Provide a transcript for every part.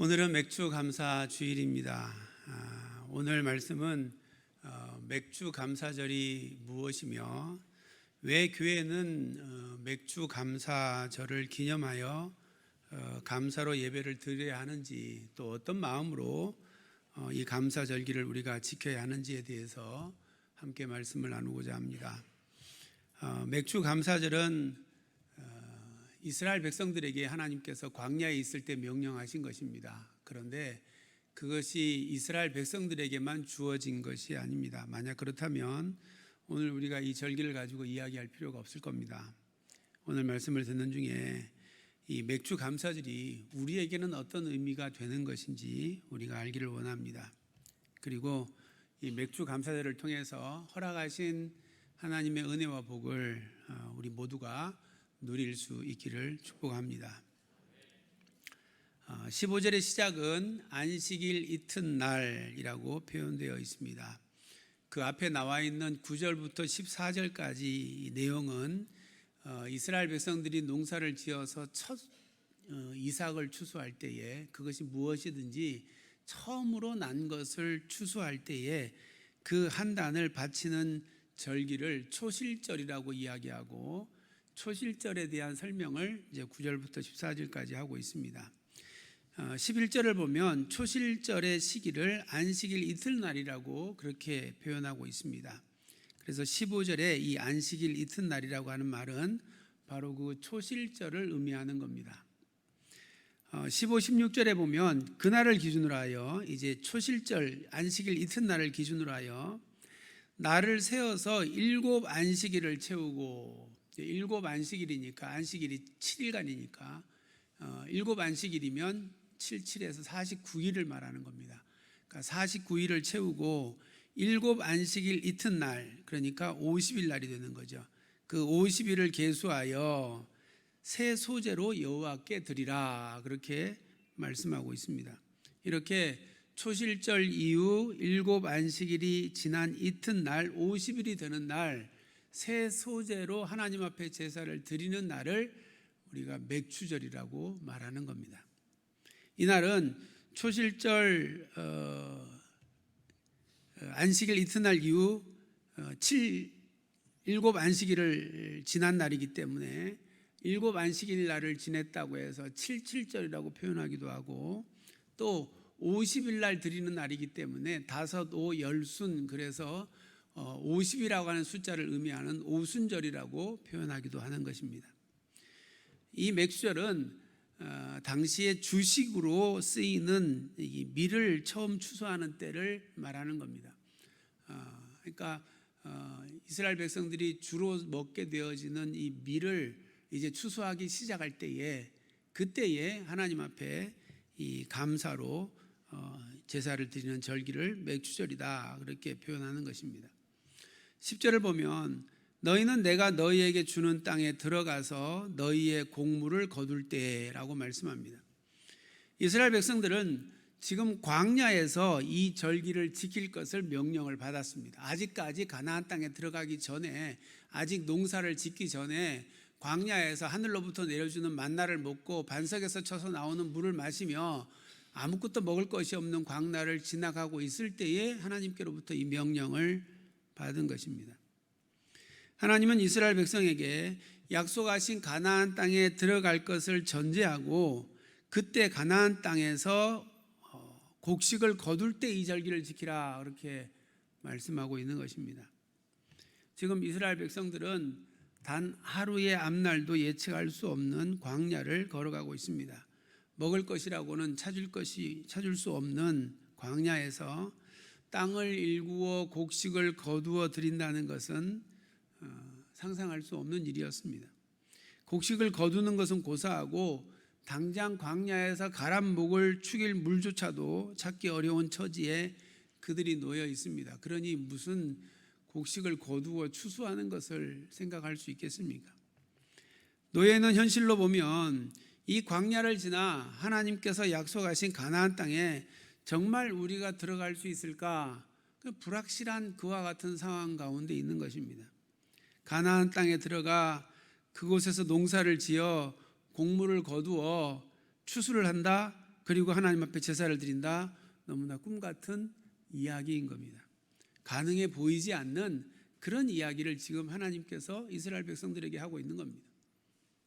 오늘은 맥주 감사 주일입니다. 오늘 말씀은 맥주 감사절이 무엇이며 왜 교회는 맥주 감사절을 기념하여 감사로 예배를 드려야 하는지, 또 어떤 마음으로 이 감사절기를 우리가 지켜야 하는지에 대해서 함께 말씀을 나누고자 합니다. 맥주 감사절은 이스라엘 백성들에게 하나님께서 광야에 있을 때 명령하신 것입니다. 그런데 그것이 이스라엘 백성들에게만 주어진 것이 아닙니다. 만약 그렇다면 오늘 우리가 이 절기를 가지고 이야기할 필요가 없을 겁니다. 오늘 말씀을 듣는 중에 이 맥주 감사절이 우리에게는 어떤 의미가 되는 것인지 우리가 알기를 원합니다. 그리고 이 맥주 감사절을 통해서 허락하신 하나님의 은혜와 복을 우리 모두가 누릴 수 있기를 축복합니다. 15절의 시작은 안식일 이튿날이라고 표현되어 있습니다. 그 앞에 나와 있는 9절부터 14절까지 내용은 이스라엘 백성들이 농사를 지어서 첫 이삭을 추수할 때에, 그것이 무엇이든지 처음으로 난 것을 추수할 때에 그 한 단을 바치는 절기를 초실절이라고 이야기하고, 초실절에 대한 설명을 이제 9절부터 14절까지 하고 있습니다. 11절을 보면 초실절의 시기를 안식일 이튿날이라고 그렇게 표현하고 있습니다. 그래서 15절에 이 안식일 이튿날이라고 하는 말은 바로 그 초실절을 의미하는 겁니다. 15, 16절에 보면 그날을 기준으로 하여, 이제 초실절 안식일 이튿날을 기준으로 하여 날을 세어서 7 안식일을 채우고, 7 안식일이니까 안식일이 7일간이니까 7 안식일이면 77에서 49일을 말하는 겁니다. 그러니까 49일을 채우고 7 안식일 이튿날, 그러니까 50일 날이 되는 거죠. 그 50일을 계수하여 새 소재로 여호와께 드리라, 그렇게 말씀하고 있습니다. 이렇게 초실절 이후 7 안식일이 지난 이튿날 50일이 되는 날, 새 소재로 하나님 앞에 제사를 드리는 날을 우리가 맥주절이라고 말하는 겁니다. 이날은 초실절 안식일 이튿날 이후 7 안식일을 지난 날이기 때문에 7 안식일 날을 지냈다고 해서 77절이라고 표현하기도 하고, 또 50일 날 드리는 날이기 때문에 5, 5, 열순, 그래서 50이라고 하는 숫자를 의미하는 오순절이라고 표현하기도 하는 것입니다. 이 맥주절은 당시에 주식으로 쓰이는 이 밀을 처음 추수하는 때를 말하는 겁니다. 그러니까 이스라엘 백성들이 주로 먹게 되어지는 이 밀을 이제 추수하기 시작할 때에, 그때에 하나님 앞에 이 감사로 제사를 드리는 절기를 맥주절이다, 그렇게 표현하는 것입니다. 10절을 보면 너희는 내가 너희에게 주는 땅에 들어가서 너희의 곡물을 거둘 때라고 말씀합니다. 이스라엘 백성들은 지금 광야에서 이 절기를 지킬 것을 명령을 받았습니다. 아직까지 가나안 땅에 들어가기 전에, 아직 농사를 짓기 전에 광야에서 하늘로부터 내려주는 만나를 먹고 반석에서 쳐서 나오는 물을 마시며 아무것도 먹을 것이 없는 광야를 지나가고 있을 때에 하나님께로부터 이 명령을 받은 것입니다. 하나님은 이스라엘 백성에게 약속하신 가나안 땅에 들어갈 것을 전제하고, 그때 가나안 땅에서 곡식을 거둘 때 이 절기를 지키라, 그렇게 말씀하고 있는 것입니다. 지금 이스라엘 백성들은 단 하루의 앞날도 예측할 수 없는 광야를 걸어가고 있습니다. 먹을 것이라고는 찾을 수 없는 광야에서 땅을 일구어 곡식을 거두어 드린다는 것은 상상할 수 없는 일이었습니다. 곡식을 거두는 것은 고사하고 당장 광야에서 가란 목을 축일 물조차도 찾기 어려운 처지에 그들이 놓여 있습니다. 그러니 무슨 곡식을 거두어 추수하는 것을 생각할 수 있겠습니까? 놓여 있는 현실로 보면 이 광야를 지나 하나님께서 약속하신 가나안 땅에 정말 우리가 들어갈 수 있을까? 불확실한 그와 같은 상황 가운데 있는 것입니다. 가나안 땅에 들어가 그곳에서 농사를 지어 곡물을 거두어 추수를 한다? 그리고 하나님 앞에 제사를 드린다. 너무나 꿈 같은 이야기인 겁니다. 가능해 보이지 않는 그런 이야기를 지금 하나님께서 이스라엘 백성들에게 하고 있는 겁니다.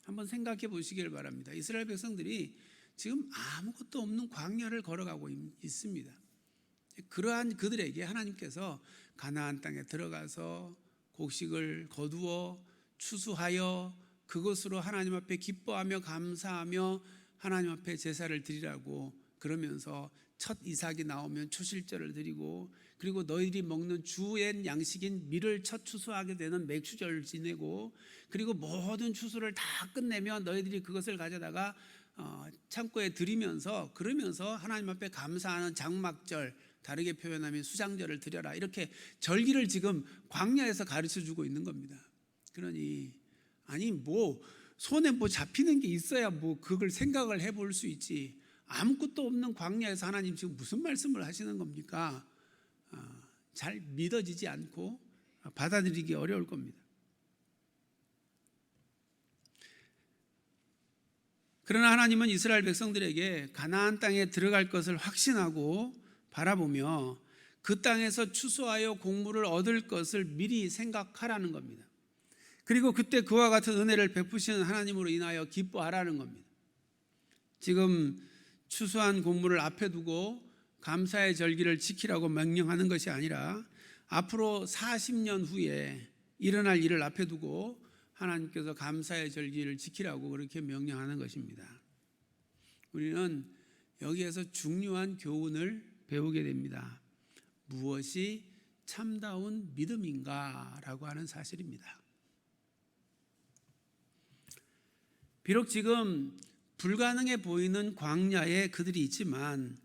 한번 생각해 보시길 바랍니다. 이스라엘 백성들이 지금 아무것도 없는 광야를 걸어가고 있습니다. 그러한 그들에게 하나님께서 가나안 땅에 들어가서 곡식을 거두어 추수하여 그것으로 하나님 앞에 기뻐하며 감사하며 하나님 앞에 제사를 드리라고, 그러면서 첫 이삭이 나오면 초실절을 드리고, 그리고 너희들이 먹는 주의 양식인 밀을 첫 추수하게 되는 맥추절을 지내고, 그리고 모든 추수를 다 끝내면 너희들이 그것을 가져다가 창고에 드리면서, 그러면서 하나님 앞에 감사하는 장막절, 다르게 표현하면 수장절을 드려라, 이렇게 절기를 지금 광야에서 가르쳐주고 있는 겁니다. 그러니 아니 손에 잡히는 게 있어야 그걸 생각을 해볼 수 있지, 아무것도 없는 광야에서 하나님 지금 무슨 말씀을 하시는 겁니까? 잘 믿어지지 않고 받아들이기 어려울 겁니다. 그러나 하나님은 이스라엘 백성들에게 가나안 땅에 들어갈 것을 확신하고 바라보며 그 땅에서 추수하여 곡물을 얻을 것을 미리 생각하라는 겁니다. 그리고 그때 그와 같은 은혜를 베푸시는 하나님으로 인하여 기뻐하라는 겁니다. 지금 추수한 곡물을 앞에 두고 감사의 절기를 지키라고 명령하는 것이 아니라 앞으로 40년 후에 일어날 일을 앞에 두고 하나님께서 감사의 절기를 지키라고 그렇게 명령하는 것입니다. 우리는 여기에서 중요한 교훈을 배우게 됩니다. 무엇이 참다운 믿음인가라고 하는 사실입니다. 비록 지금 불가능해 보이는 광야에 그들이 있지만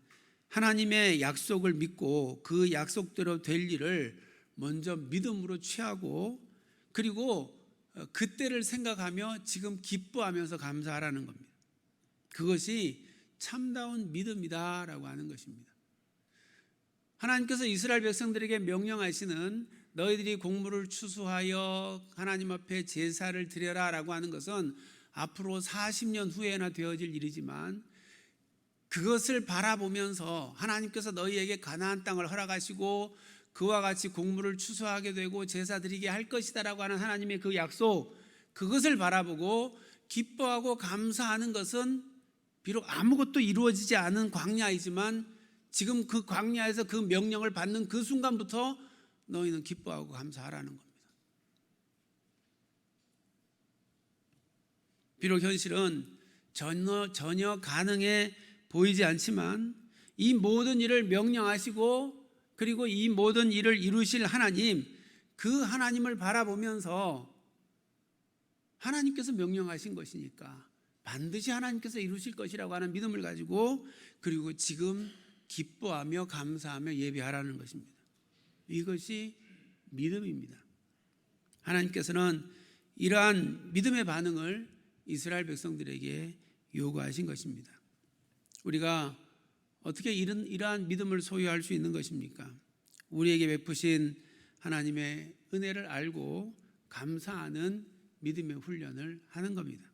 하나님의 약속을 믿고 그 약속대로 될 일을 먼저 믿음으로 취하고, 그리고 그때를 생각하며 지금 기뻐하면서 감사하라는 겁니다. 그것이 참다운 믿음이다라고 하는 것입니다. 하나님께서 이스라엘 백성들에게 명령하시는 너희들이 곡물을 추수하여 하나님 앞에 제사를 드려라 라고 하는 것은 앞으로 40년 후에나 되어질 일이지만, 그것을 바라보면서 하나님께서 너희에게 가나안 땅을 허락하시고 그와 같이 곡물을 추수하게 되고 제사 드리게 할 것이다 라고 하는 하나님의 그 약속, 그것을 바라보고 기뻐하고 감사하는 것은 비록 아무것도 이루어지지 않은 광야이지만 지금 그 광야에서 그 명령을 받는 그 순간부터 너희는 기뻐하고 감사하라는 겁니다. 비록 현실은 전혀 가능해 보이지 않지만 이 모든 일을 명령하시고 그리고 이 모든 일을 이루실 하나님, 그 하나님을 바라보면서 하나님께서 명령하신 것이니까 반드시 하나님께서 이루실 것이라고 하는 믿음을 가지고, 그리고 지금 기뻐하며 감사하며 예배하라는 것입니다. 이것이 믿음입니다. 하나님께서는 이러한 믿음의 반응을 이스라엘 백성들에게 요구하신 것입니다. 우리가 어떻게 이러한 믿음을 소유할 수 있는 것입니까? 우리에게 베푸신 하나님의 은혜를 알고 감사하는 믿음의 훈련을 하는 겁니다.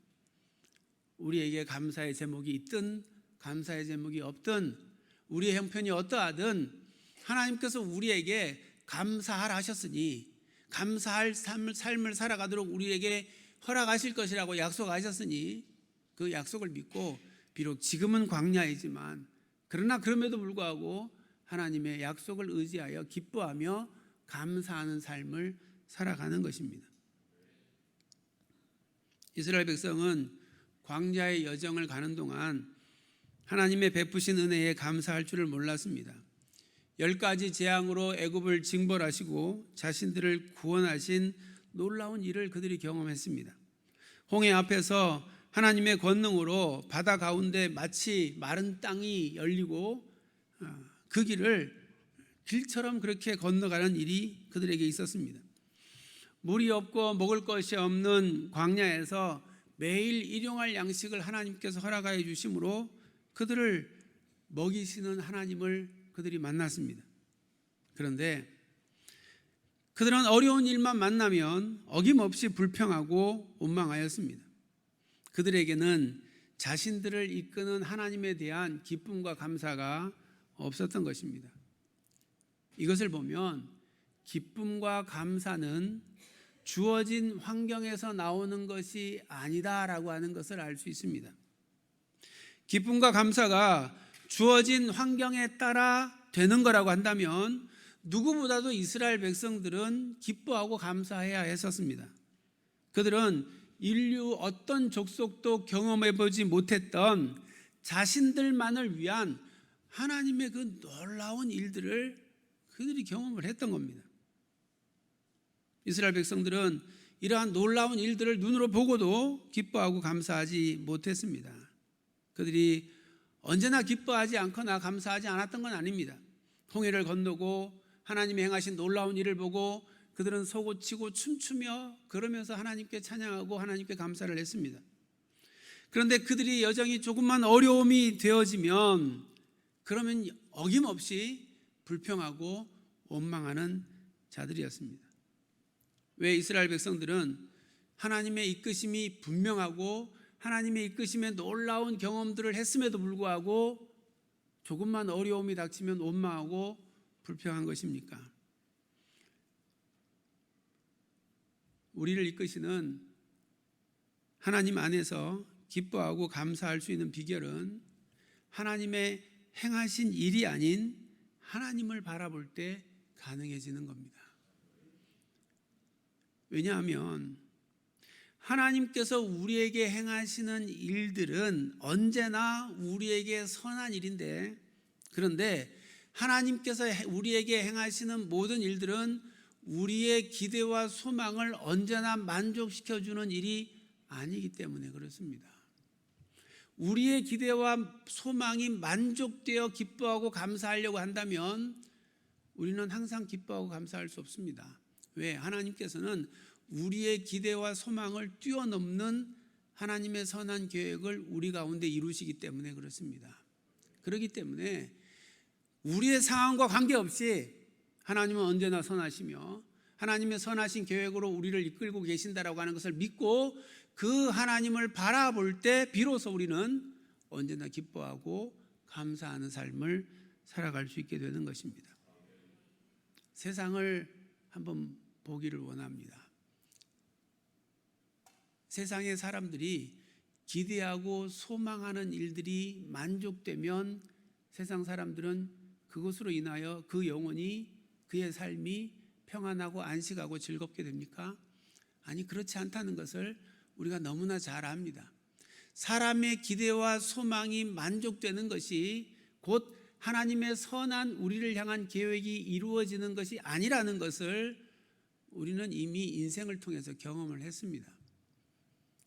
우리에게 감사의 제목이 있든 감사의 제목이 없든, 우리의 형편이 어떠하든 하나님께서 우리에게 감사하라 하셨으니, 감사할 삶을 살아가도록 우리에게 허락하실 것이라고 약속하셨으니 그 약속을 믿고, 비록 지금은 광야이지만 그러나 그럼에도 불구하고 하나님의 약속을 의지하여 기뻐하며 감사하는 삶을 살아가는 것입니다. 이스라엘 백성은 광야의 여정을 가는 동안 하나님의 베푸신 은혜에 감사할 줄을 몰랐습니다. 10가지 재앙으로 애굽을 징벌하시고 자신들을 구원하신 놀라운 일을 그들이 경험했습니다. 홍해 앞에서 하나님의 권능으로 바다 가운데 마치 마른 땅이 열리고 그 길을 길처럼 그렇게 건너가는 일이 그들에게 있었습니다. 물이 없고 먹을 것이 없는 광야에서 매일 일용할 양식을 하나님께서 허락하여 주심으로 그들을 먹이시는 하나님을 그들이 만났습니다. 그런데 그들은 어려운 일만 만나면 어김없이 불평하고 원망하였습니다. 그들에게는 자신들을 이끄는 하나님에 대한 기쁨과 감사가 없었던 것입니다. 이것을 보면 기쁨과 감사는 주어진 환경에서 나오는 것이 아니다라고 하는 것을 알 수 있습니다. 기쁨과 감사가 주어진 환경에 따라 되는 거라고 한다면 누구보다도 이스라엘 백성들은 기뻐하고 감사해야 했었습니다. 그들은 인류 어떤 족속도 경험해 보지 못했던 자신들만을 위한 하나님의 그 놀라운 일들을 그들이 경험을 했던 겁니다. 이스라엘 백성들은 이러한 놀라운 일들을 눈으로 보고도 기뻐하고 감사하지 못했습니다. 그들이 언제나 기뻐하지 않거나 감사하지 않았던 건 아닙니다. 홍해를 건너고 하나님이 행하신 놀라운 일을 보고 그들은 소고치고 춤추며 그러면서 하나님께 찬양하고 하나님께 감사를 했습니다. 그런데 그들이 여정이 조금만 어려움이 되어지면 그러면 어김없이 불평하고 원망하는 자들이었습니다. 왜 이스라엘 백성들은 하나님의 이끄심이 분명하고 하나님의 이끄심에 놀라운 경험들을 했음에도 불구하고 조금만 어려움이 닥치면 원망하고 불평한 것입니까? 우리를 이끄시는 하나님 안에서 기뻐하고 감사할 수 있는 비결은 하나님의 행하신 일이 아닌 하나님을 바라볼 때 가능해지는 겁니다. 왜냐하면 하나님께서 우리에게 행하시는 일들은 언제나 우리에게 선한 일인데, 그런데 하나님께서 우리에게 행하시는 모든 일들은 우리의 기대와 소망을 언제나 만족시켜주는 일이 아니기 때문에 그렇습니다. 우리의 기대와 소망이 만족되어 기뻐하고 감사하려고 한다면 우리는 항상 기뻐하고 감사할 수 없습니다. 왜? 하나님께서는 우리의 기대와 소망을 뛰어넘는 하나님의 선한 계획을 우리 가운데 이루시기 때문에 그렇습니다. 그렇기 때문에 우리의 상황과 관계없이 하나님은 언제나 선하시며 하나님의 선하신 계획으로 우리를 이끌고 계신다라고 하는 것을 믿고 그 하나님을 바라볼 때 비로소 우리는 언제나 기뻐하고 감사하는 삶을 살아갈 수 있게 되는 것입니다. 세상을 한번 보기를 원합니다. 세상의 사람들이 기대하고 소망하는 일들이 만족되면 세상 사람들은 그것으로 인하여 그 영혼이, 그의 삶이 평안하고 안식하고 즐겁게 됩니까? 아니, 그렇지 않다는 것을 우리가 너무나 잘 압니다. 사람의 기대와 소망이 만족되는 것이 곧 하나님의 선한 우리를 향한 계획이 이루어지는 것이 아니라는 것을 우리는 이미 인생을 통해서 경험을 했습니다.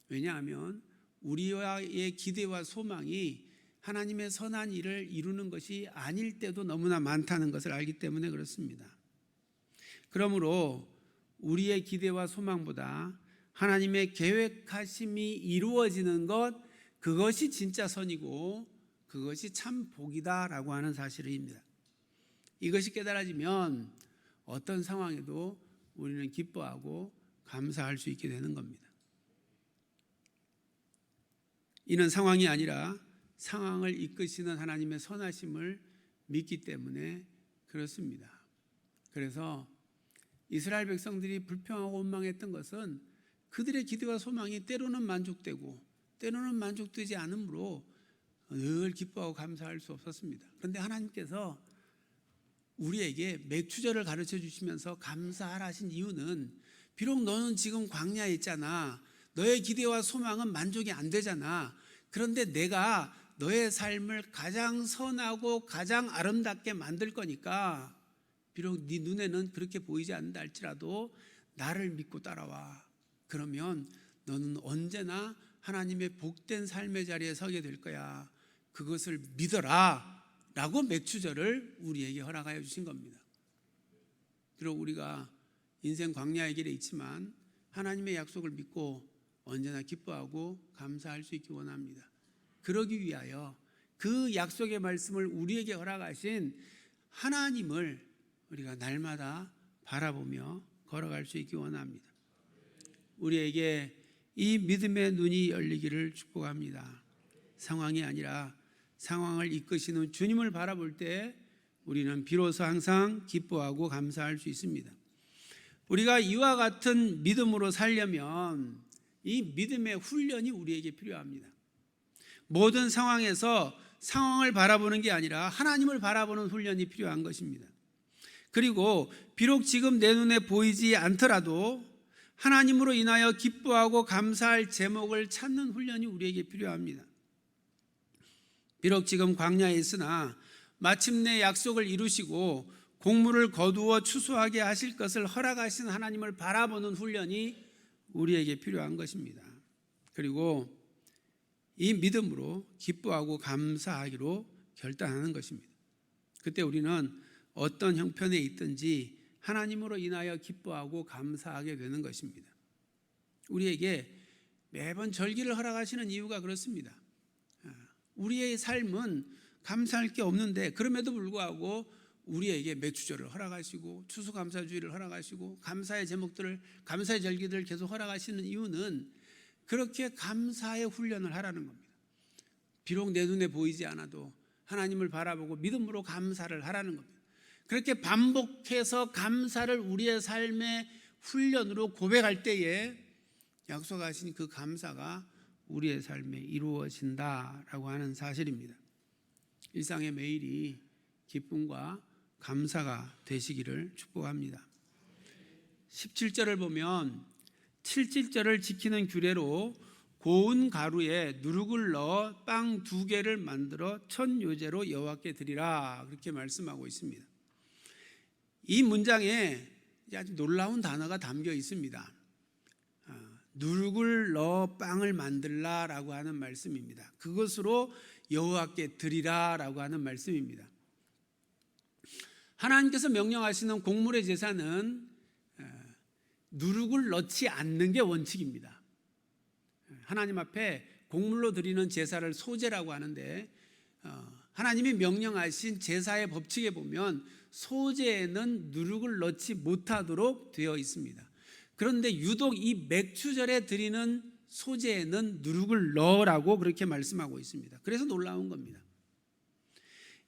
왜냐하면 우리의 기대와 소망이 하나님의 선한 일을 이루는 것이 아닐 때도 너무나 많다는 것을 알기 때문에 그렇습니다. 그러므로 우리의 기대와 소망보다 하나님의 계획하심이 이루어지는 것, 그것이 진짜 선이고 그것이 참 복이다라고 하는 사실입니다. 이것이 깨달아지면 어떤 상황에도 우리는 기뻐하고 감사할 수 있게 되는 겁니다. 이는 상황이 아니라 상황을 이끄시는 하나님의 선하심을 믿기 때문에 그렇습니다. 그래서 이스라엘 백성들이 불평하고 원망했던 것은 그들의 기대와 소망이 때로는 만족되고 때로는 만족되지 않으므로 늘 기뻐하고 감사할 수 없었습니다. 그런데 하나님께서 우리에게 맥추절을 가르쳐 주시면서 감사하라 하신 이유는 비록 너는 지금 광야에 있잖아. 너의 기대와 소망은 만족이 안 되잖아. 그런데 내가 너의 삶을 가장 선하고 가장 아름답게 만들 거니까 비록 네 눈에는 그렇게 보이지 않는다 할지라도 나를 믿고 따라와. 그러면 너는 언제나 하나님의 복된 삶의 자리에 서게 될 거야. 그것을 믿어라 라고 맥추절을 우리에게 허락하여 주신 겁니다. 비록 우리가 인생 광야의 길에 있지만 하나님의 약속을 믿고 언제나 기뻐하고 감사할 수 있기 원합니다. 그러기 위하여 그 약속의 말씀을 우리에게 허락하신 하나님을 우리가 날마다 바라보며 걸어갈 수 있기 원합니다. 우리에게 이 믿음의 눈이 열리기를 축복합니다. 상황이 아니라 상황을 이끄시는 주님을 바라볼 때 우리는 비로소 항상 기뻐하고 감사할 수 있습니다. 우리가 이와 같은 믿음으로 살려면 이 믿음의 훈련이 우리에게 필요합니다. 모든 상황에서 상황을 바라보는 게 아니라 하나님을 바라보는 훈련이 필요한 것입니다. 그리고 비록 지금 내 눈에 보이지 않더라도 하나님으로 인하여 기뻐하고 감사할 제목을 찾는 훈련이 우리에게 필요합니다. 비록 지금 광야에 있으나 마침내 약속을 이루시고 곡물을 거두어 추수하게 하실 것을 허락하신 하나님을 바라보는 훈련이 우리에게 필요한 것입니다. 그리고 이 믿음으로 기뻐하고 감사하기로 결단하는 것입니다. 그때 우리는 어떤 형편에 있든지 하나님으로 인하여 기뻐하고 감사하게 되는 것입니다. 우리에게 매번 절기를 허락하시는 이유가 그렇습니다. 우리의 삶은 감사할 게 없는데 그럼에도 불구하고 우리에게 맥주절을 허락하시고 추수감사주의를 허락하시고 감사의 제목들을, 감사의 절기들을 계속 허락하시는 이유는 그렇게 감사의 훈련을 하라는 겁니다. 비록 내 눈에 보이지 않아도 하나님을 바라보고 믿음으로 감사를 하라는 겁니다. 그렇게 반복해서 감사를 우리의 삶의 훈련으로 고백할 때에 약속하신 그 감사가 우리의 삶에 이루어진다라고 하는 사실입니다. 일상의 매일이 기쁨과 감사가 되시기를 축복합니다. 17절을 보면 7.7절을 지키는 규례로 고운 가루에 누룩을 넣어 빵 2개를 만들어 첫 요제로 여호와께 드리라, 그렇게 말씀하고 있습니다. 이 문장에 아주 놀라운 단어가 담겨 있습니다. 누룩을 넣어 빵을 만들라라고 하는 말씀입니다. 그것으로 여호와께 드리라라고 하는 말씀입니다. 하나님께서 명령하시는 곡물의 제사는 누룩을 넣지 않는 게 원칙입니다. 하나님 앞에 곡물로 드리는 제사를 소제라고 하는데 하나님이 명령하신 제사의 법칙에 보면 소제에는 누룩을 넣지 못하도록 되어 있습니다. 그런데 유독 이 맥주절에 드리는 소제에는 누룩을 넣으라고 그렇게 말씀하고 있습니다. 그래서 놀라운 겁니다.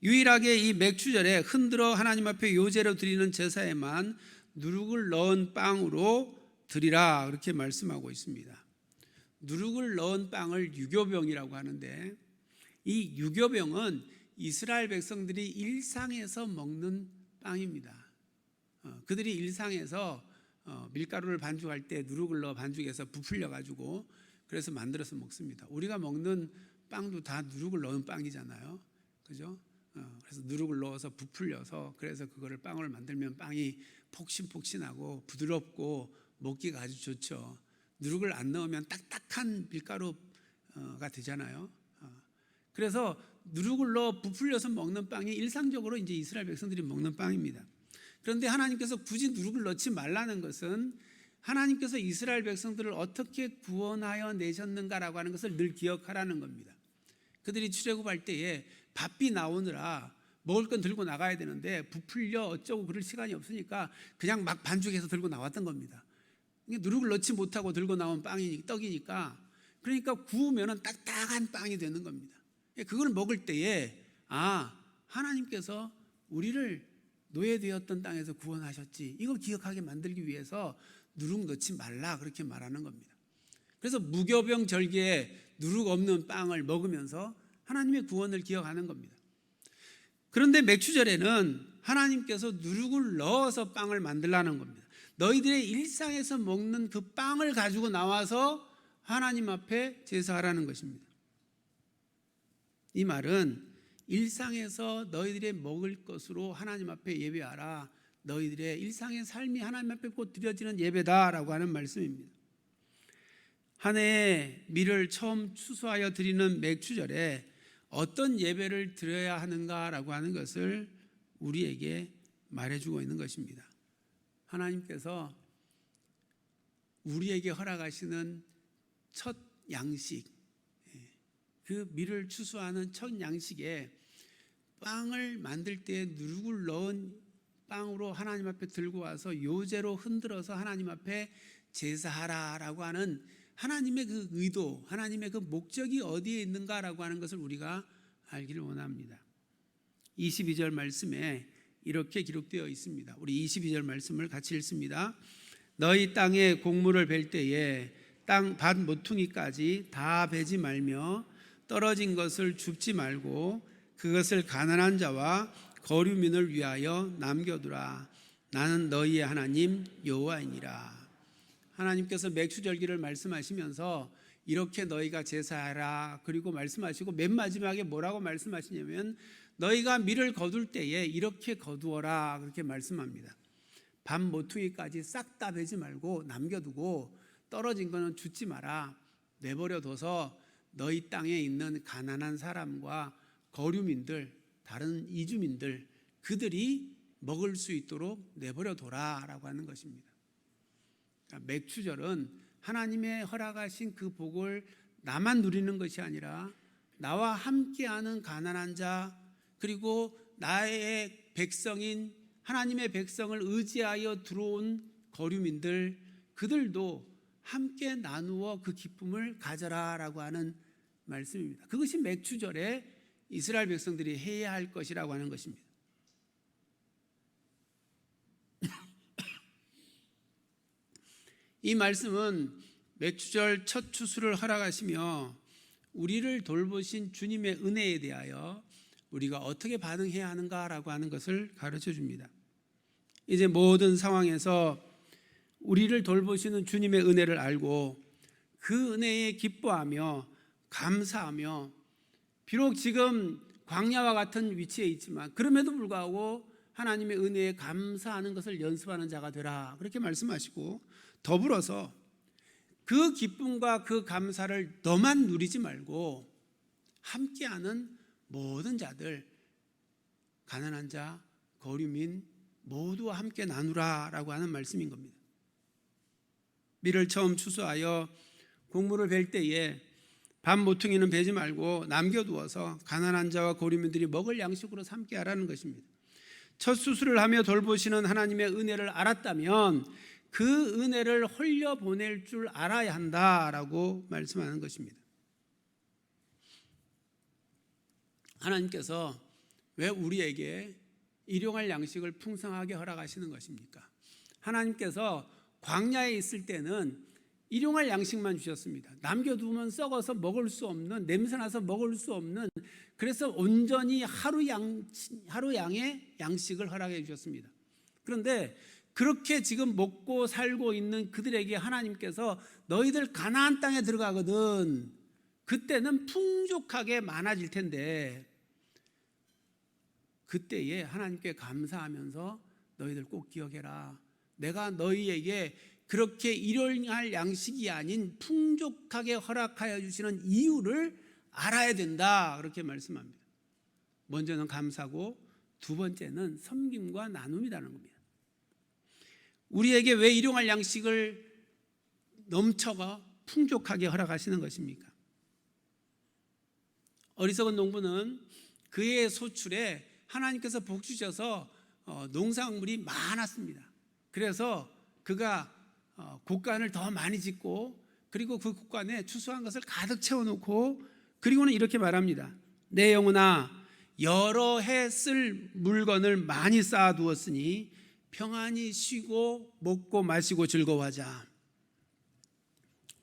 유일하게 이 맥주절에 흔들어 하나님 앞에 요제로 드리는 제사에만 누룩을 넣은 빵으로 드리라, 그렇게 말씀하고 있습니다. 누룩을 넣은 빵을 유교병이라고 하는데 이 유교병은 이스라엘 백성들이 일상에서 먹는 빵입니다. 그들이 일상에서 밀가루를 반죽할 때 누룩을 넣어 반죽해서 부풀려 가지고 그래서 만들어서 먹습니다. 우리가 먹는 빵도 다 누룩을 넣은 빵이잖아요. 그죠? 그래서 누룩을 넣어서 부풀려서 그래서 그거를 빵을 만들면 빵이 폭신폭신하고 부드럽고 먹기가 아주 좋죠. 누룩을 안 넣으면 딱딱한 밀가루가 되잖아요. 그래서 누룩을 넣어 부풀려서 먹는 빵이 일상적으로 이제 이스라엘 백성들이 먹는 빵입니다. 그런데 하나님께서 굳이 누룩을 넣지 말라는 것은 하나님께서 이스라엘 백성들을 어떻게 구원하여 내셨는가라고 하는 것을 늘 기억하라는 겁니다. 그들이 출애굽할 때에 바삐 나오느라 먹을 건 들고 나가야 되는데 부풀려 어쩌고 그럴 시간이 없으니까 그냥 막 반죽해서 들고 나왔던 겁니다. 누룩을 넣지 못하고 들고 나온 떡이니까 그러니까 구우면 딱딱한 빵이 되는 겁니다. 그걸 먹을 때에 하나님께서 우리를 노예되었던 땅에서 구원하셨지, 이걸 기억하게 만들기 위해서 누룩 넣지 말라, 그렇게 말하는 겁니다. 그래서 무교병 절기에 누룩 없는 빵을 먹으면서 하나님의 구원을 기억하는 겁니다. 그런데 맥주절에는 하나님께서 누룩을 넣어서 빵을 만들라는 겁니다. 너희들의 일상에서 먹는 그 빵을 가지고 나와서 하나님 앞에 제사하라는 것입니다. 이 말은 일상에서 너희들의 먹을 것으로 하나님 앞에 예배하라, 너희들의 일상의 삶이 하나님 앞에 곧 드려지는 예배다라고 하는 말씀입니다. 한 해의 밀을 처음 추수하여 드리는 맥주절에 어떤 예배를 드려야 하는가라고 하는 것을 우리에게 말해주고 있는 것입니다. 하나님께서 우리에게 허락하시는 첫 양식, 그 밀을 추수하는 첫 양식에 빵을 만들 때 누룩을 넣은 빵으로 하나님 앞에 들고 와서 요제로 흔들어서 하나님 앞에 제사하라라고 하는 하나님의 그 의도, 하나님의 그 목적이 어디에 있는가라고 하는 것을 우리가 알기를 원합니다. 22절 말씀에 이렇게 기록되어 있습니다. 우리 22절 말씀을 같이 읽습니다. 너희 땅에 곡물을 벨 때에 땅 밭 모퉁이까지 다 베지 말며 떨어진 것을 줍지 말고 그것을 가난한 자와 거류민을 위하여 남겨두라. 나는 너희의 하나님 여호와이니라. 하나님께서 맥추절기를 말씀하시면서 이렇게 너희가 제사하라 그리고 말씀하시고 맨 마지막에 뭐라고 말씀하시냐면 너희가 밀을 거둘 때에 이렇게 거두어라 그렇게 말씀합니다. 밭 모퉁이까지 싹 다 베지 말고 남겨두고 떨어진 거는 줍지 마라. 내버려 둬서 너희 땅에 있는 가난한 사람과 거류민들, 다른 이주민들 그들이 먹을 수 있도록 내버려 둬라라고 하는 것입니다. 그러니까 맥추절은 하나님의 허락하신 그 복을 나만 누리는 것이 아니라 나와 함께하는 가난한 자 그리고 나의 백성인 하나님의 백성을 의지하여 들어온 거류민들 그들도 함께 나누어 그 기쁨을 가져라라고 하는 말씀입니다. 그것이 맥추절에 이스라엘 백성들이 해야 할 것이라고 하는 것입니다. 이 말씀은 맥추절 첫 추수를 허락하시며 우리를 돌보신 주님의 은혜에 대하여 우리가 어떻게 반응해야 하는가라고 하는 것을 가르쳐 줍니다. 이제 모든 상황에서 우리를 돌보시는 주님의 은혜를 알고 그 은혜에 기뻐하며 감사하며 비록 지금 광야와 같은 위치에 있지만 그럼에도 불구하고 하나님의 은혜에 감사하는 것을 연습하는 자가 되라 그렇게 말씀하시고 더불어서 그 기쁨과 그 감사를 너만 누리지 말고 함께하는 모든 자들 가난한 자, 거류민 모두와 함께 나누라라고 하는 말씀인 겁니다. 밀을 처음 추수하여 곡물을 벨 때에 밭 모퉁이는 베지 말고 남겨두어서 가난한 자와 거류민들이 먹을 양식으로 삼게 하라는 것입니다. 첫 수술을 하며 돌보시는 하나님의 은혜를 알았다면 그 은혜를 흘려보낼 줄 알아야 한다라고 말씀하는 것입니다. 하나님께서 왜 우리에게 일용할 양식을 풍성하게 허락하시는 것입니까? 하나님께서 광야에 있을 때는 일용할 양식만 주셨습니다. 남겨두면 썩어서 먹을 수 없는, 냄새나서 먹을 수 없는, 그래서 온전히 하루 양의 양식을 허락해 주셨습니다. 그런데 그렇게 지금 먹고 살고 있는 그들에게 하나님께서 너희들 가나안 땅에 들어가거든 그때는 풍족하게 많아질 텐데 그때에 하나님께 감사하면서 너희들 꼭 기억해라. 내가 너희에게 그렇게 일용할 양식이 아닌 풍족하게 허락하여 주시는 이유를 알아야 된다 그렇게 말씀합니다. 먼저는 감사고 두 번째는 섬김과 나눔이라는 겁니다. 우리에게 왜 일용할 양식을 넘쳐가 풍족하게 허락하시는 것입니까? 어리석은 농부는 그의 소출에 하나님께서 복 주셔서 농산물이 많았습니다. 그래서 그가 곡간을 더 많이 짓고 그리고 그 곡간에 추수한 것을 가득 채워놓고 그리고는 이렇게 말합니다. 내 영혼아 여러 해 쓸 물건을 많이 쌓아두었으니 평안히 쉬고 먹고 마시고 즐거워하자.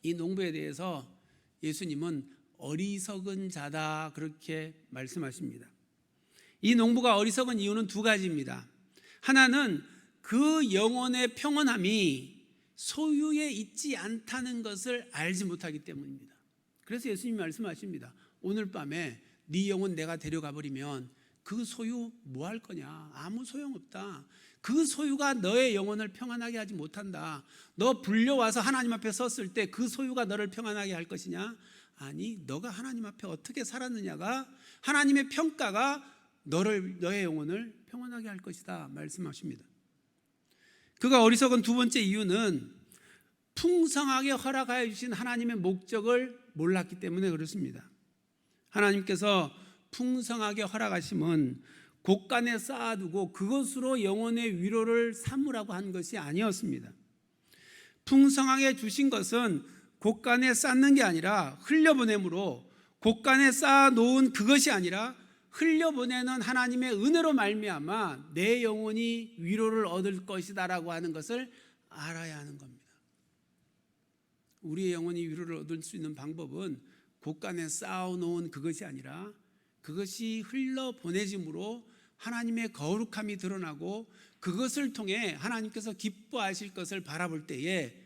이 농부에 대해서 예수님은 어리석은 자다 그렇게 말씀하십니다. 이 농부가 어리석은 이유는 두 가지입니다. 하나는 그 영혼의 평온함이 소유에 있지 않다는 것을 알지 못하기 때문입니다. 그래서 예수님이 말씀하십니다. 오늘 밤에 네 영혼 내가 데려가 버리면 그 소유 뭐 할 거냐? 아무 소용없다. 그 소유가 너의 영혼을 평안하게 하지 못한다. 너 불려와서 하나님 앞에 섰을 때 그 소유가 너를 평안하게 할 것이냐? 아니, 너가 하나님 앞에 어떻게 살았느냐가 하나님의 평가가 너의 영혼을 평안하게 할 것이다 말씀하십니다. 그가 어리석은 두 번째 이유는 풍성하게 허락하여 주신 하나님의 목적을 몰랐기 때문에 그렇습니다. 하나님께서 풍성하게 허락하심은 곡간에 쌓아두고 그것으로 영혼의 위로를 삼으라고 한 것이 아니었습니다. 풍성하게 주신 것은 곳간에 쌓는 게 아니라 흘려보냄으로, 곳간에 쌓아놓은 그것이 아니라 흘려보내는 하나님의 은혜로 말미암아 내 영혼이 위로를 얻을 것이다라고 하는 것을 알아야 하는 겁니다. 우리의 영혼이 위로를 얻을 수 있는 방법은 곳간에 쌓아놓은 그것이 아니라 그것이 흘려보내짐으로 하나님의 거룩함이 드러나고 그것을 통해 하나님께서 기뻐하실 것을 바라볼 때에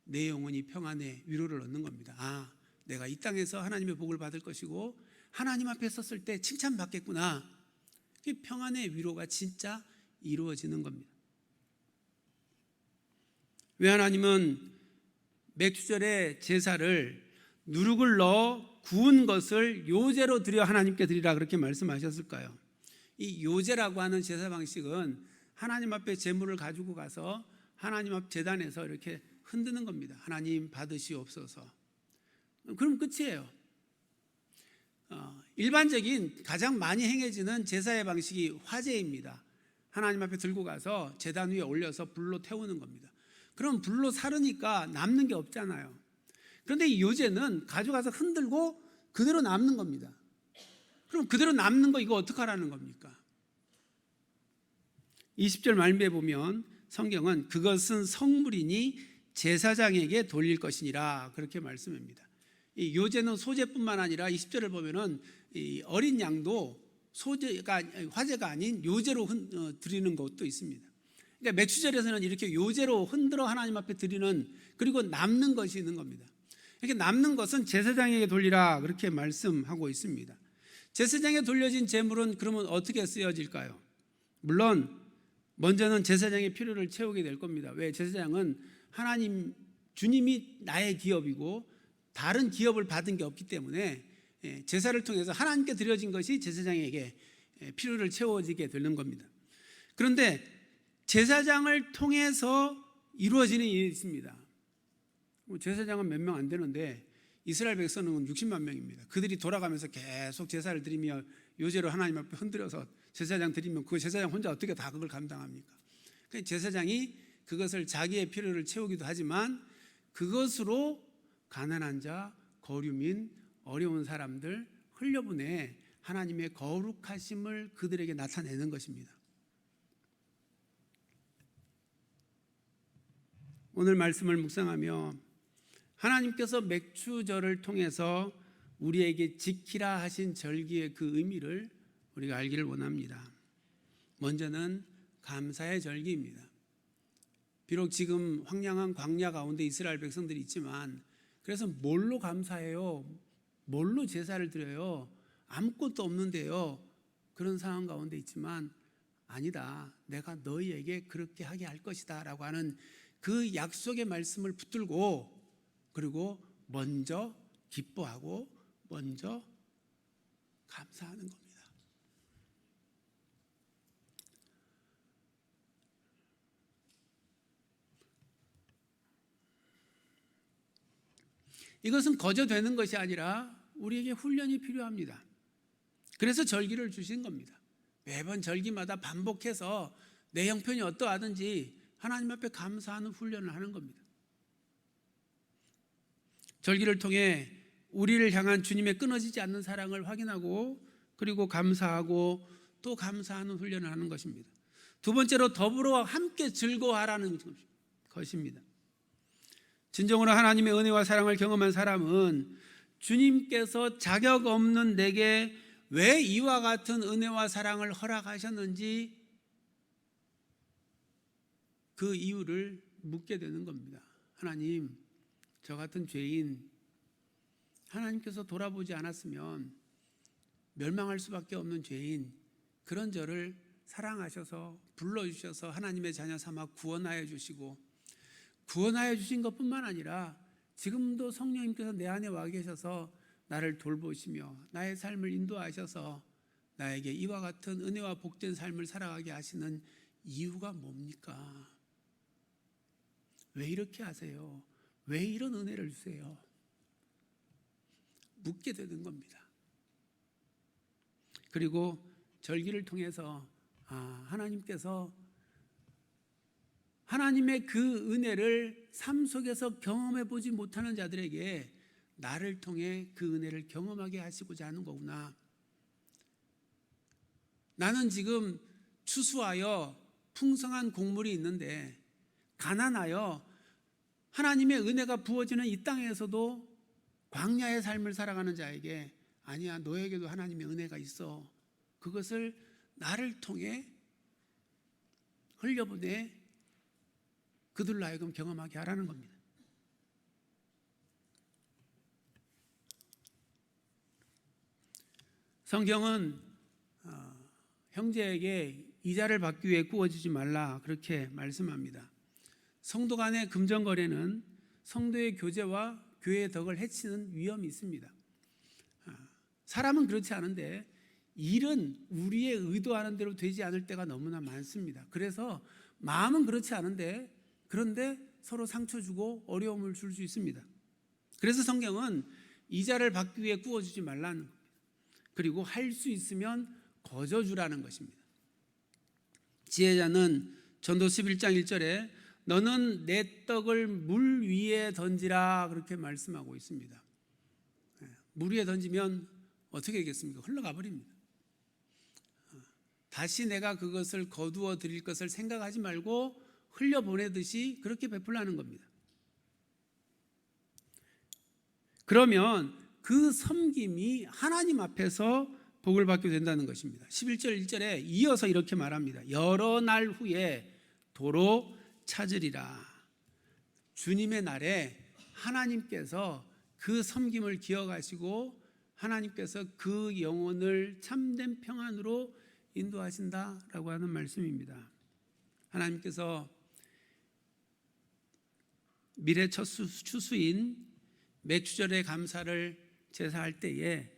내 영혼이 평안의 위로를 얻는 겁니다. 내가 이 땅에서 하나님의 복을 받을 것이고 하나님 앞에 섰을 때 칭찬받겠구나. 평안의 위로가 진짜 이루어지는 겁니다. 왜 하나님은 맥주절에 제사를 누룩을 넣어 구운 것을 요제로 드려 하나님께 드리라 그렇게 말씀하셨을까요? 이 요제라고 하는 제사 방식은 하나님 앞에 제물을 가지고 가서 하나님 앞 제단에서 이렇게 흔드는 겁니다. 하나님 받으시옵소서. 그럼 끝이에요. 일반적인 가장 많이 행해지는 제사의 방식이 화제입니다. 하나님 앞에 들고 가서 제단 위에 올려서 불로 태우는 겁니다. 그럼 불로 사르니까 남는 게 없잖아요. 그런데 이 요제는 가져가서 흔들고 그대로 남는 겁니다. 그럼 그대로 남는 거 이거 어떡하라는 겁니까? 20절 말미에 보면 성경은 그것은 성물이니 제사장에게 돌릴 것이니라 그렇게 말씀합니다. 이 요제는 소제뿐만 아니라 20절을 보면은 이 어린 양도 소제가 화제가 아닌 요제로 드리는 것도 있습니다. 그러니까 맥주절에서는 이렇게 요제로 흔들어 하나님 앞에 드리는, 그리고 남는 것이 있는 겁니다. 이렇게 남는 것은 제사장에게 돌리라 그렇게 말씀하고 있습니다. 제사장에 돌려진 제물은 그러면 어떻게 쓰여질까요? 물론 먼저는 제사장의 필요를 채우게 될 겁니다. 왜? 제사장은 하나님 주님이 나의 기업이고 다른 기업을 받은 게 없기 때문에 제사를 통해서 하나님께 드려진 것이 제사장에게 필요를 채워지게 되는 겁니다. 그런데 제사장을 통해서 이루어지는 일이 있습니다. 제사장은 몇 명 안 되는데 이스라엘 백성은 60만 명입니다. 그들이 돌아가면서 계속 제사를 드리며 요제로 하나님 앞에 흔들어서 제사장 드리면 그 제사장 혼자 어떻게 다 그걸 감당합니까? 그러니까 제사장이 그것을 자기의 필요를 채우기도 하지만 그것으로 가난한 자, 거류민, 어려운 사람들 흘려보내 하나님의 거룩하심을 그들에게 나타내는 것입니다. 오늘 말씀을 묵상하며 하나님께서 맥주절을 통해서 우리에게 지키라 하신 절기의 그 의미를 우리가 알기를 원합니다. 먼저는 감사의 절기입니다. 비록 지금 황량한 광야 가운데 이스라엘 백성들이 있지만, 그래서 뭘로 감사해요? 뭘로 제사를 드려요? 아무것도 없는데요. 그런 상황 가운데 있지만, 아니다, 내가 너희에게 그렇게 하게 할 것이다 라고 하는 그 약속의 말씀을 붙들고, 그리고 먼저 기뻐하고 먼저 감사하는 겁니다. 이것은 거저 되는 것이 아니라 우리에게 훈련이 필요합니다. 그래서 절기를 주신 겁니다. 매번 절기마다 반복해서 내 형편이 어떠하든지 하나님 앞에 감사하는 훈련을 하는 겁니다. 절기를 통해 우리를 향한 주님의 끊어지지 않는 사랑을 확인하고, 그리고 감사하고 또 감사하는 훈련을 하는 것입니다. 두 번째로 더불어 함께 즐거워하라는 것입니다. 진정으로 하나님의 은혜와 사랑을 경험한 사람은 주님께서 자격 없는 내게 왜 이와 같은 은혜와 사랑을 허락하셨는지 그 이유를 묻게 되는 겁니다. 하나님, 저 같은 죄인, 하나님께서 돌아보지 않았으면 멸망할 수밖에 없는 죄인, 그런 저를 사랑하셔서 불러주셔서 하나님의 자녀 삼아 구원하여 주시고, 구원하여 주신 것뿐만 아니라 지금도 성령님께서 내 안에 와 계셔서 나를 돌보시며 나의 삶을 인도하셔서 나에게 이와 같은 은혜와 복된 삶을 살아가게 하시는 이유가 뭡니까? 왜 이렇게 하세요? 왜 이런 은혜를 주세요? 묻게 되는 겁니다. 그리고 절기를 통해서 하나님께서 하나님의 그 은혜를 삶 속에서 경험해 보지 못하는 자들에게 나를 통해 그 은혜를 경험하게 하시고자 하는 거구나. 나는 지금 추수하여 풍성한 곡물이 있는데 가난하여 하나님의 은혜가 부어지는 이 땅에서도 광야의 삶을 살아가는 자에게 아니야, 너에게도 하나님의 은혜가 있어. 그것을 나를 통해 흘려보내 그들로 하여금 경험하게 하라는 겁니다. 성경은 형제에게 이자를 받기 위해 꾸어지지 말라 그렇게 말씀합니다. 성도 간의 금전거래는 성도의 교제와 교회의 덕을 해치는 위험이 있습니다. 사람은 그렇지 않은데 일은 우리의 의도하는 대로 되지 않을 때가 너무나 많습니다. 그래서 마음은 그렇지 않은데 그런데 서로 상처 주고 어려움을 줄 수 있습니다. 그래서 성경은 이자를 받기 위해 꾸어주지 말라는 겁니다. 그리고 할 수 있으면 거저주라는 것입니다. 지혜자는 전도 11장 1절에 너는 내 떡을 물 위에 던지라 그렇게 말씀하고 있습니다. 물 위에 던지면 어떻게 되겠습니까? 흘러가 버립니다. 다시 내가 그것을 거두어 드릴 것을 생각하지 말고 흘려보내듯이 그렇게 베풀라는 겁니다. 그러면 그 섬김이 하나님 앞에서 복을 받게 된다는 것입니다. 11절 1절에 이어서 이렇게 말합니다. 여러 날 후에 도로 찾으리라. 주님의 날에 하나님께서 그 섬김을 기억하시고 하나님께서 그 영혼을 참된 평안으로 인도하신다라고 하는 말씀입니다. 하나님께서 미래 첫 추수인 맥주절의 감사를 제사할 때에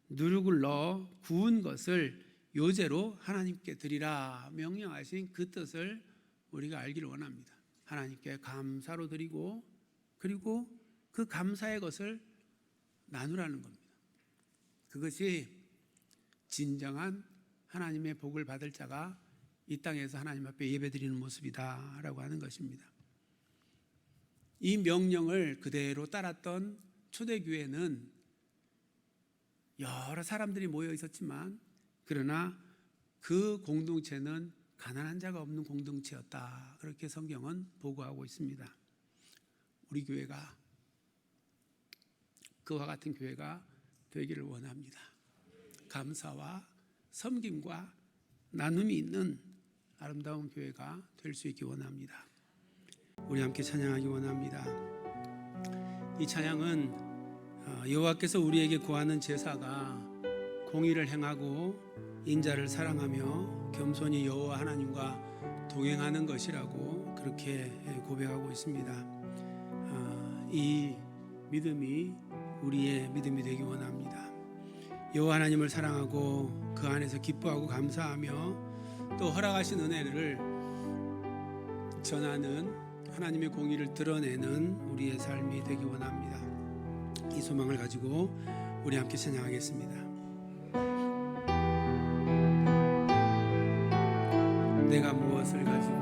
누룩을 넣어 구운 것을 요제로 하나님께 드리라 명령하신 그 뜻을 우리가 알기를 원합니다. 하나님께 감사로 드리고 그리고 그 감사의 것을 나누라는 겁니다. 그것이 진정한 하나님의 복을 받을 자가 이 땅에서 하나님 앞에 예배드리는 모습이다라고 하는 것입니다. 이 명령을 그대로 따랐던 초대교회는 여러 사람들이 모여 있었지만 그러나 그 공동체는 가난한 자가 없는 공동체였다. 그렇게 성경은 보고하고 있습니다. 우리 교회가 그와 같은 교회가 되기를 원합니다. 감사와 섬김과 나눔이 있는 아름다운 교회가 될 수 있기 원합니다. 우리 함께 찬양하기 원합니다. 이 찬양은 여호와께서 우리에게 구하는 제사가 공의를 행하고 인자를 사랑하며 겸손히 여호와 하나님과 동행하는 것이라고 그렇게 고백하고 있습니다. 이 믿음이 우리의 믿음이 되기 원합니다. 여호와 하나님을 사랑하고 그 안에서 기뻐하고 감사하며 또 허락하신 은혜를 전하는 하나님의 공의를 드러내는 우리의 삶이 되기 원합니다. 이 소망을 가지고 우리 함께 찬양하겠습니다. 내가 무엇을 가지고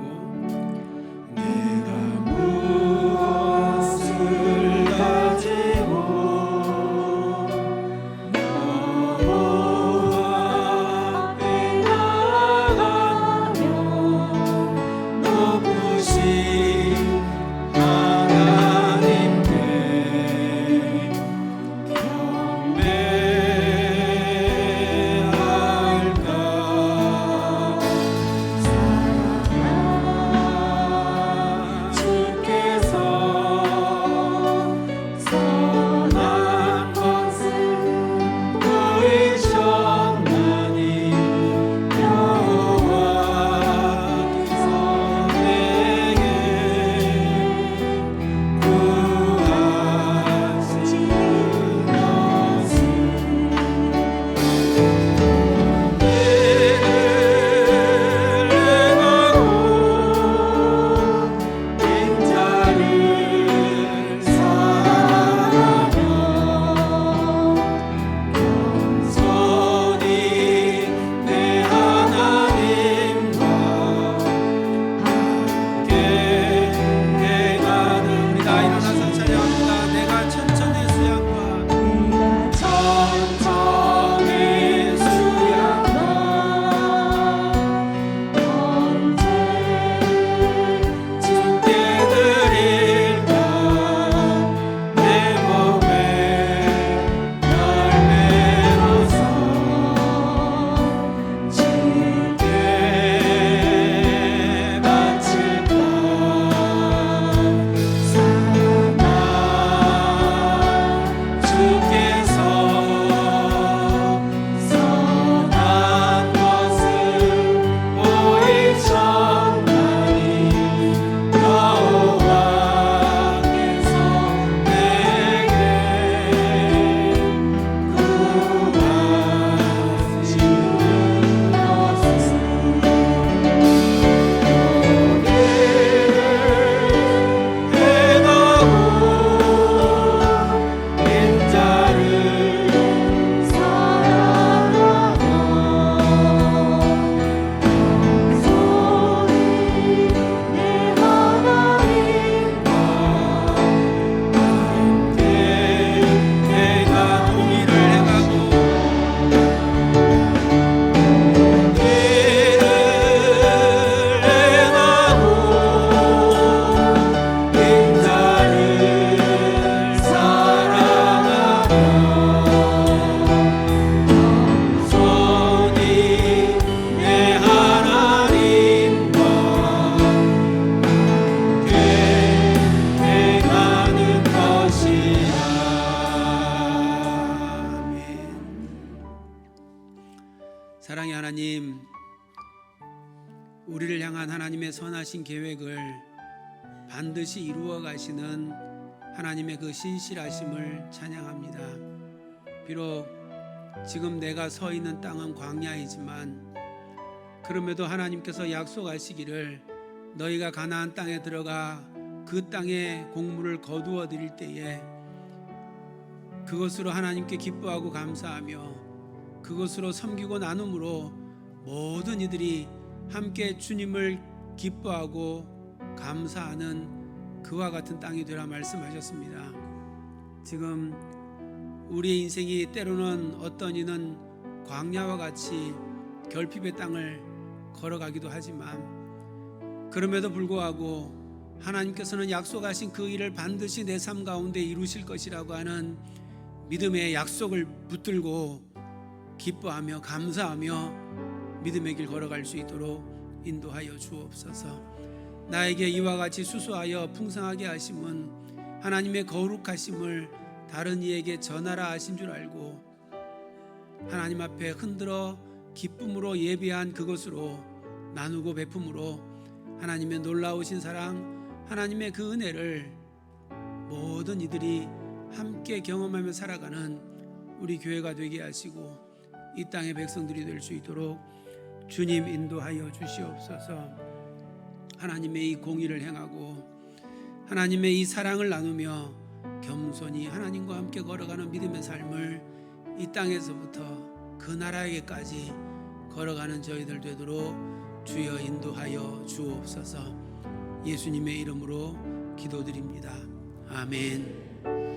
우리를 향한 하나님의 선하신 계획을 반드시 이루어 가시는 하나님의 그 신실하심을 찬양합니다. 비록 지금 내가 서 있는 땅은 광야이지만 그럼에도 하나님께서 약속하시기를 너희가 가나안 땅에 들어가 그 땅의 곡물을 거두어 드릴 때에 그것으로 하나님께 기뻐하고 감사하며 그것으로 섬기고 나눔으로 모든 이들이 함께 주님을 기뻐하고 감사하는 그와 같은 땅이 되라 말씀하셨습니다. 지금 우리의 인생이 때로는 어떤 이는 광야와 같이 결핍의 땅을 걸어가기도 하지만 그럼에도 불구하고 하나님께서는 약속하신 그 일을 반드시 내 삶 가운데 이루실 것이라고 하는 믿음의 약속을 붙들고 기뻐하며 감사하며 믿음의 길 걸어갈 수 있도록 인도하여 주옵소서. 나에게 이와 같이 수수하여 풍성하게 하심은 하나님의 거룩하심을 다른 이에게 전하라 하신 줄 알고 하나님 앞에 흔들어 기쁨으로 예비한 그것으로 나누고 베품으로 하나님의 놀라우신 사랑, 하나님의 그 은혜를 모든 이들이 함께 경험하며 살아가는 우리 교회가 되게 하시고 이 땅의 백성들이 될 수 있도록 주님 인도하여 주시옵소서. 하나님의 이 공의를 행하고 하나님의 이 사랑을 나누며 겸손히 하나님과 함께 걸어가는 믿음의 삶을 이 땅에서부터 그 나라에게까지 걸어가는 저희들 되도록 주여 인도하여 주옵소서. 예수님의 이름으로 기도드립니다. 아멘.